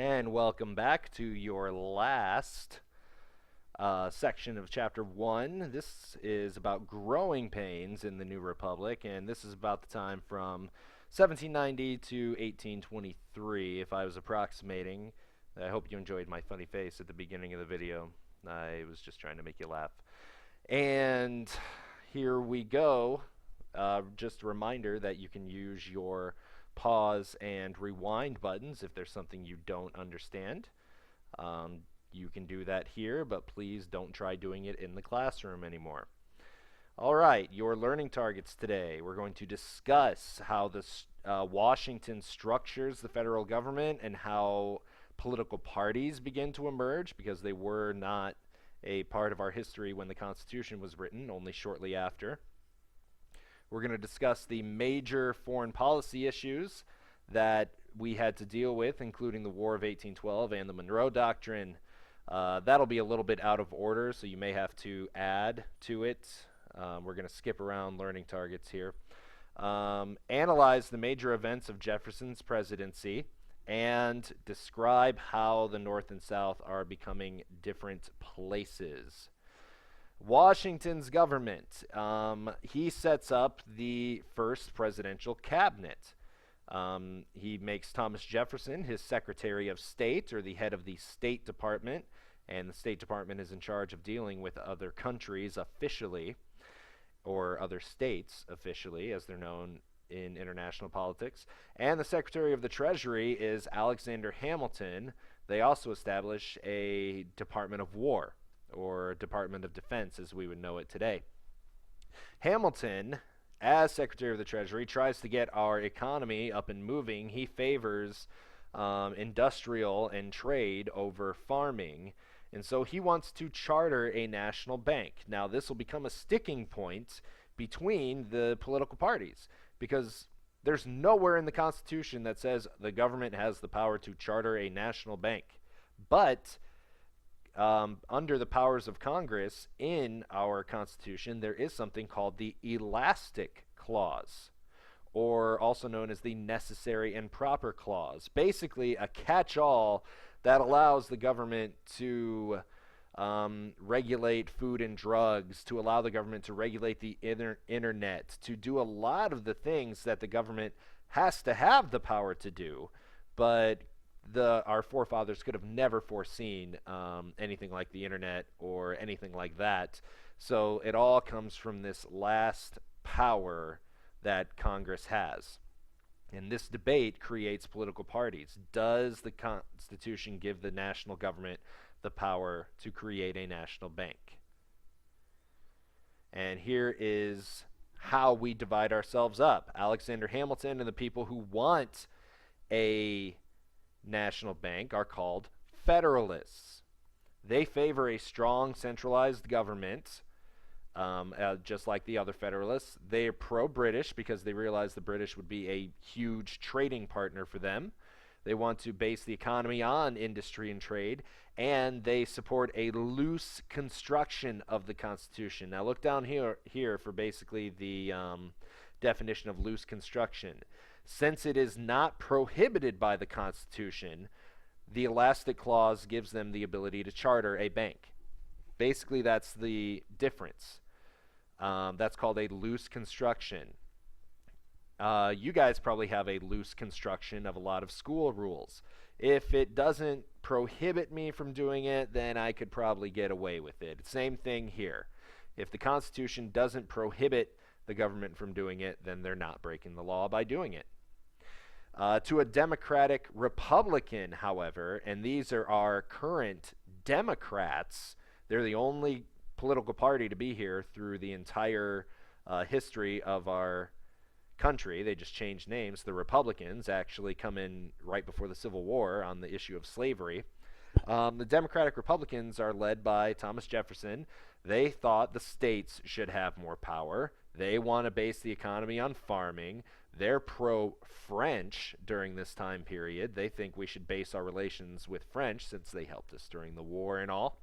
And welcome back to your last section of Chapter 1. This is about growing pains in the New Republic, and this is about the time from 1790 to 1823, if I was approximating. I hope you enjoyed my funny face at the beginning of the video. I was just trying to make you laugh. And here we go. Just a reminder that you can use your pause and rewind buttons if there's something you don't understand. You can do that here, but please don't try doing it in the classroom anymore. All right, your learning targets today. We're going to discuss how Washington structures the federal government and how political parties begin to emerge, because they were not a part of our history when the Constitution was written, only shortly after. We're going to discuss the major foreign policy issues that we had to deal with, including the War of 1812 and the Monroe Doctrine. That'll be a little bit out of order, so you may have to add to it. We're going to skip around learning targets here. Analyze the major events of Jefferson's presidency and describe how the North and South are becoming different places. Washington's government. He sets up the first presidential cabinet. He makes Thomas Jefferson his Secretary of State, or the head of the State Department, and the State Department is in charge of dealing with other countries officially, or other states officially, as they're known in international politics. And the Secretary of the Treasury is Alexander Hamilton. They also establish a Department of War, or Department of Defense as we would know it today. Hamilton, as Secretary of the Treasury, tries to get our economy up and moving. He favors industrial and trade over farming, and so he wants to charter a national bank. Now, this will become a sticking point between the political parties, because there's nowhere in the Constitution that says the government has the power to charter a national bank. But under the powers of Congress in our Constitution, there is something called the Elastic Clause, or also known as the Necessary and Proper Clause. Basically, a catch-all that allows the government to regulate food and drugs, to allow the government to regulate the internet, to do a lot of the things that the government has to have the power to do, but our forefathers could have never foreseen anything like the internet or anything like that. So it all comes from this last power that Congress has. And this debate creates political parties. Does the Constitution give the national government the power to create a national bank? And here is how we divide ourselves up. Alexander Hamilton and the people who want a national bank are called Federalists. They favor a strong centralized government, just like the other Federalists. They are pro-British because they realize the British would be a huge trading partner for them. They want to base the economy on industry and trade, and they support a loose construction of the Constitution. Now look down here for basically the definition of loose construction. Since it is not prohibited by the Constitution, the Elastic Clause gives them the ability to charter a bank. Basically, that's the difference. That's called a loose construction. You guys probably have a loose construction of a lot of school rules. If it doesn't prohibit me from doing it, then I could probably get away with it. Same thing here. If the Constitution doesn't prohibit the government from doing it, then they're not breaking the law by doing it. To a Democratic Republican, however, and these are our current Democrats, they're the only political party to be here through the entire history of our country. They just changed names. The Republicans actually come in right before the Civil War on the issue of slavery. The Democratic Republicans are led by Thomas Jefferson. They thought the states should have more power. They want to base the economy on farming. They're pro-French during this time period. They think we should base our relations with French since they helped us during the war and all.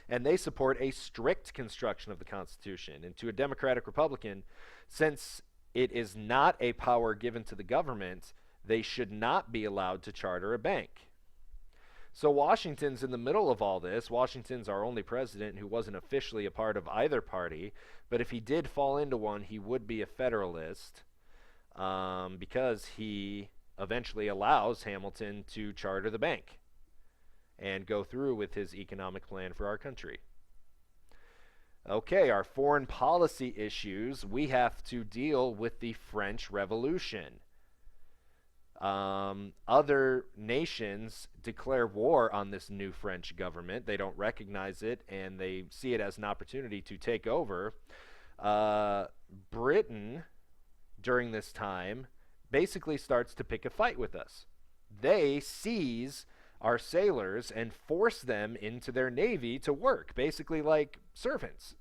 And they support a strict construction of the Constitution. And to a Democratic Republican, since it is not a power given to the government, they should not be allowed to charter a bank. So Washington's in the middle of all this. Washington's our only president who wasn't officially a part of either party, but if he did fall into one, he would be a Federalist, because he eventually allows Hamilton to charter the bank and go through with his economic plan for our country. Okay, our foreign policy issues. We have to deal with the French Revolution. Other nations declare war on this new French government. They don't recognize it, and they see it as an opportunity to take over. Britain, during this time, basically starts to pick a fight with us. They seize our sailors and force them into their navy to work, basically like servants.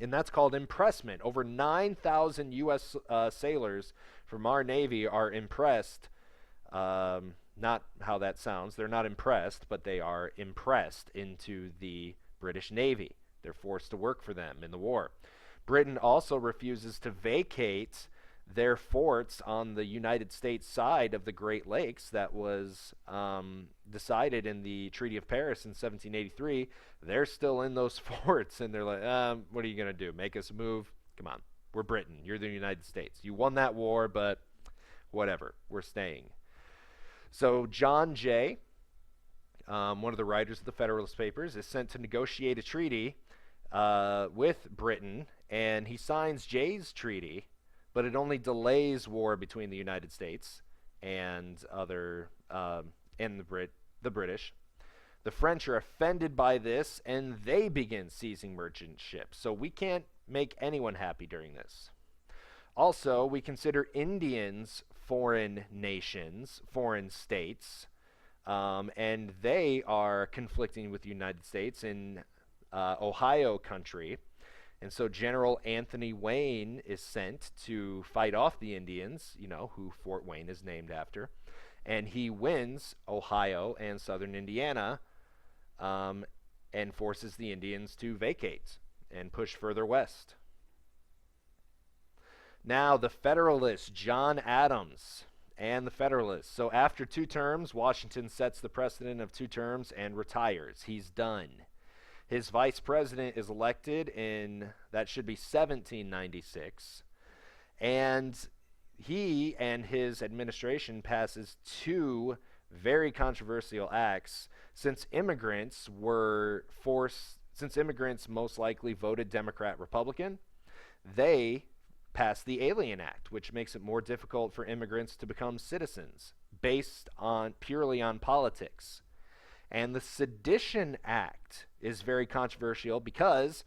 And that's called impressment. Over 9,000 U.S. Sailors from our Navy are impressed. Not how that sounds. They're not impressed, but they are impressed into the British Navy. They're forced to work for them in the war. Britain also refuses to vacate their forts on the United States side of the Great Lakes that was decided in the Treaty of Paris in 1783. They're still in those forts, and they're like, what are you going to do? Make us move? Come on. We're Britain. You're the United States. You won that war, but whatever. We're staying. So John Jay, one of the writers of the Federalist Papers, is sent to negotiate a treaty with Britain, and he signs Jay's treaty, but it only delays war between the United States and the British. The French are offended by this, and they begin seizing merchant ships. So we can't make anyone happy during this. Also, we consider Indians foreign nations, foreign states, and they are conflicting with the United States in Ohio country. And so General Anthony Wayne is sent to fight off the Indians, who Fort Wayne is named after. And he wins Ohio and southern Indiana, and forces the Indians to vacate and push further west. Now, the Federalists, John Adams and the Federalists. So after 2 terms, Washington sets the precedent of 2 terms and retires. He's done. His vice president is elected in, that should be 1796, and he and his administration passes 2 very controversial acts since immigrants most likely voted Democrat-Republican. They passed the Alien Act, which makes it more difficult for immigrants to become citizens based purely on politics. And the Sedition Act is very controversial because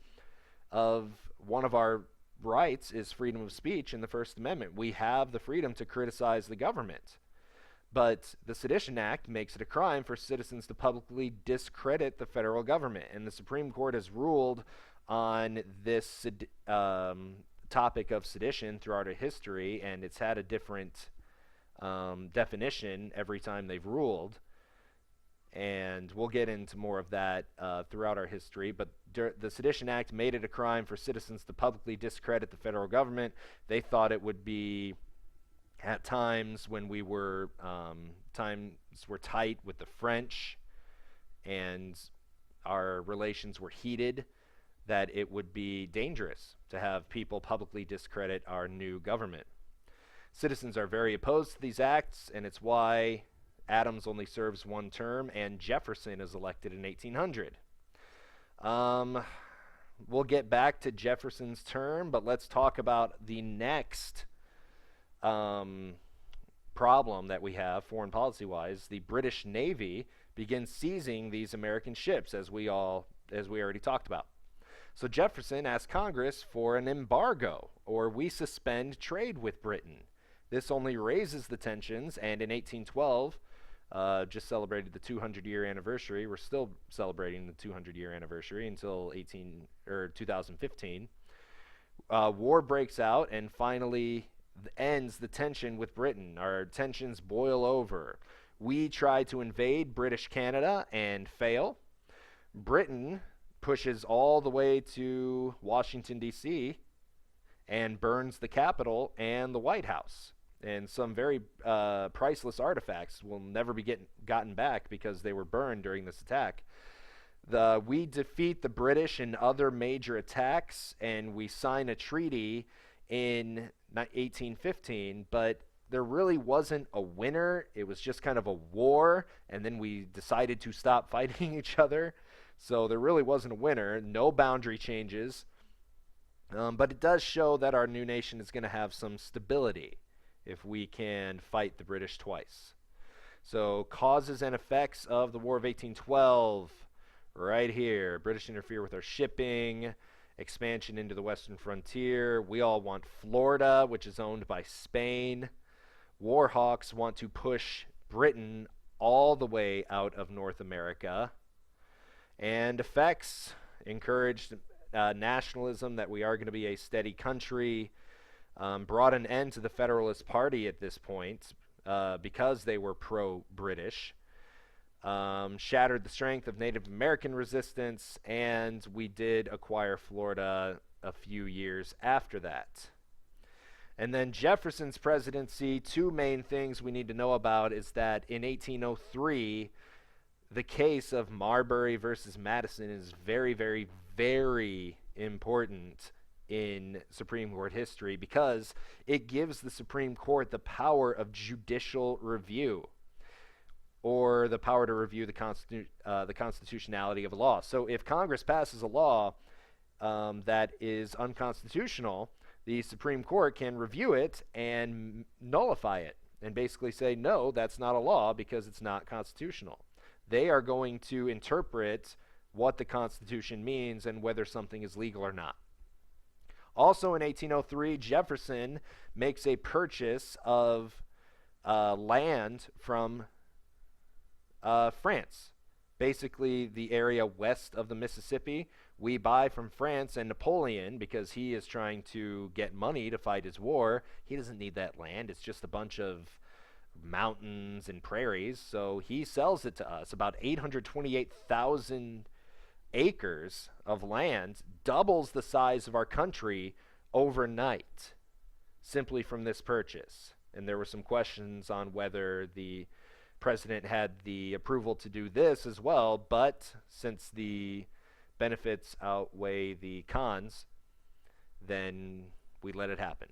of one of our rights is freedom of speech in the First Amendment. We have the freedom to criticize the government. But the Sedition Act makes it a crime for citizens to publicly discredit the federal government. And the Supreme Court has ruled on this topic of sedition throughout our history, and it's had a different definition every time they've ruled. And we'll get into more of that throughout our history. But the Sedition Act made it a crime for citizens to publicly discredit the federal government. They thought it would be, at times when times were tight with the French and our relations were heated, that it would be dangerous to have people publicly discredit our new government. Citizens are very opposed to these acts, and it's why Adams only serves 1 term, and Jefferson is elected in 1800. We'll get back to Jefferson's term, but let's talk about the next problem that we have, foreign policy-wise. The British Navy begins seizing these American ships, as we already talked about. So Jefferson asked Congress for an embargo, or we suspend trade with Britain. This only raises the tensions, and in 1812, just celebrated the 200-year anniversary. We're still celebrating the 200-year anniversary until 2015. War breaks out and finally ends the tension with Britain. Our tensions boil over. We try to invade British Canada and fail. Britain pushes all the way to Washington, D.C., and burns the Capitol and the White House. and some very priceless artifacts will never be gotten back because they were burned during this attack. We defeat the British in other major attacks, and we sign a treaty in 1815, but there really wasn't a winner. It was just kind of a war, and then we decided to stop fighting each other. So there really wasn't a winner. No boundary changes. But it does show that our new nation is going to have some stability if we can fight the British twice. So causes and effects of the War of 1812. Right here, British interfere with our shipping, expansion into the western frontier. We all want Florida, which is owned by Spain. Warhawks want to push Britain all the way out of North America. And effects encouraged nationalism, that we are going to be a steady country. Brought an end to the Federalist Party at this point because they were pro-British. Shattered the strength of Native American resistance, and we did acquire Florida a few years after that. And then Jefferson's presidency, two main things we need to know about is that in 1803, the case of Marbury versus Madison is very, very, very important in Supreme Court history because it gives the Supreme Court the power of judicial review, or the power to review the constitutionality of a law. So if Congress passes a law that is unconstitutional, the Supreme Court can review it and nullify it and basically say, no, that's not a law because it's not constitutional. They are going to interpret what the Constitution means and whether something is legal or not. Also in 1803, Jefferson makes a purchase of land from France. Basically, the area west of the Mississippi, we buy from France, and Napoleon, because he is trying to get money to fight his war, he doesn't need that land. It's just a bunch of mountains and prairies, so he sells it to us. About 828,000 acres of land, doubles the size of our country overnight, simply from this purchase. And there were some questions on whether the president had the approval to do this as well, but since the benefits outweigh the cons, then we let it happen.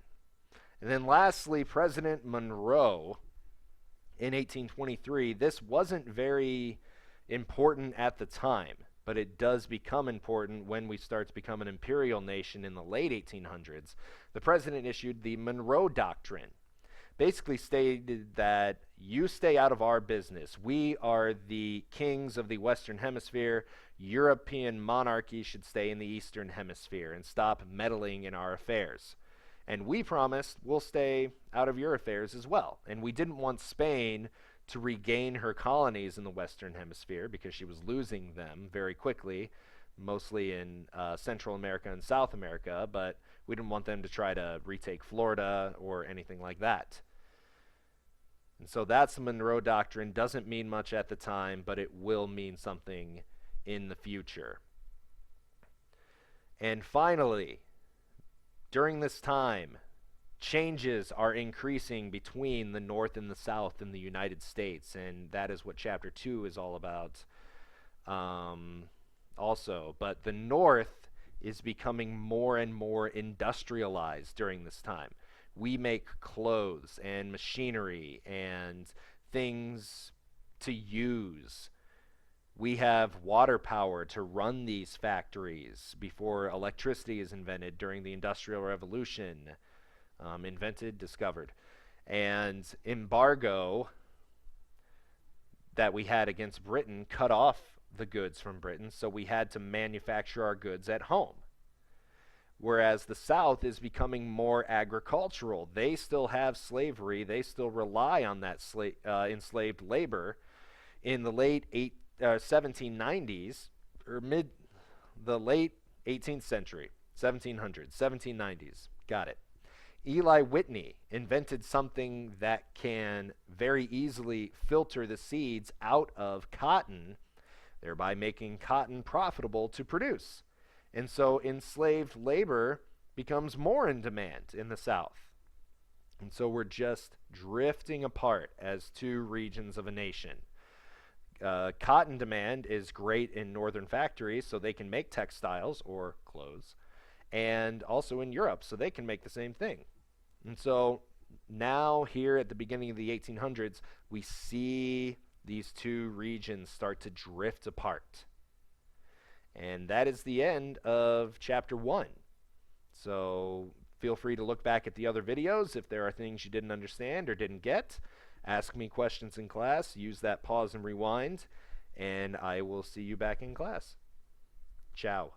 And then lastly, President Monroe in 1823. This wasn't very important at the time, but it does become important when we start to become an imperial nation in the late 1800s. The president issued the Monroe Doctrine. Basically stated that you stay out of our business. We are the kings of the Western Hemisphere. European monarchy should stay in the Eastern Hemisphere and stop meddling in our affairs. And we promised we'll stay out of your affairs as well. And we didn't want Spain to regain her colonies in the Western Hemisphere because she was losing them very quickly, mostly in Central America and South America, but we didn't want them to try to retake Florida or anything like that. And so that's the Monroe Doctrine. Doesn't mean much at the time, but it will mean something in the future. And finally, during this time, changes are increasing between the North and the South in the United States, and that is what Chapter 2 is all about also. But the North is becoming more and more industrialized during this time. We make clothes and machinery and things to use. We have water power to run these factories before electricity is invented during the Industrial Revolution. Discovered. And embargo that we had against Britain cut off the goods from Britain, so we had to manufacture our goods at home. Whereas the South is becoming more agricultural. They still have slavery. They still rely on that enslaved labor. In the late 1790s, or the late 18th century, 1700s, 1790s, got it. Eli Whitney invented something that can very easily filter the seeds out of cotton, thereby making cotton profitable to produce. And so enslaved labor becomes more in demand in the South. And so we're just drifting apart as two regions of a nation. Cotton demand is great in northern factories, so they can make textiles or clothes, and also in Europe, so they can make the same thing. And so now, here at the beginning of the 1800s, we see these two regions start to drift apart. And that is the end of chapter 1. So feel free to look back at the other videos if there are things you didn't understand or didn't get. Ask me questions in class. Use that pause and rewind. And I will see you back in class. Ciao.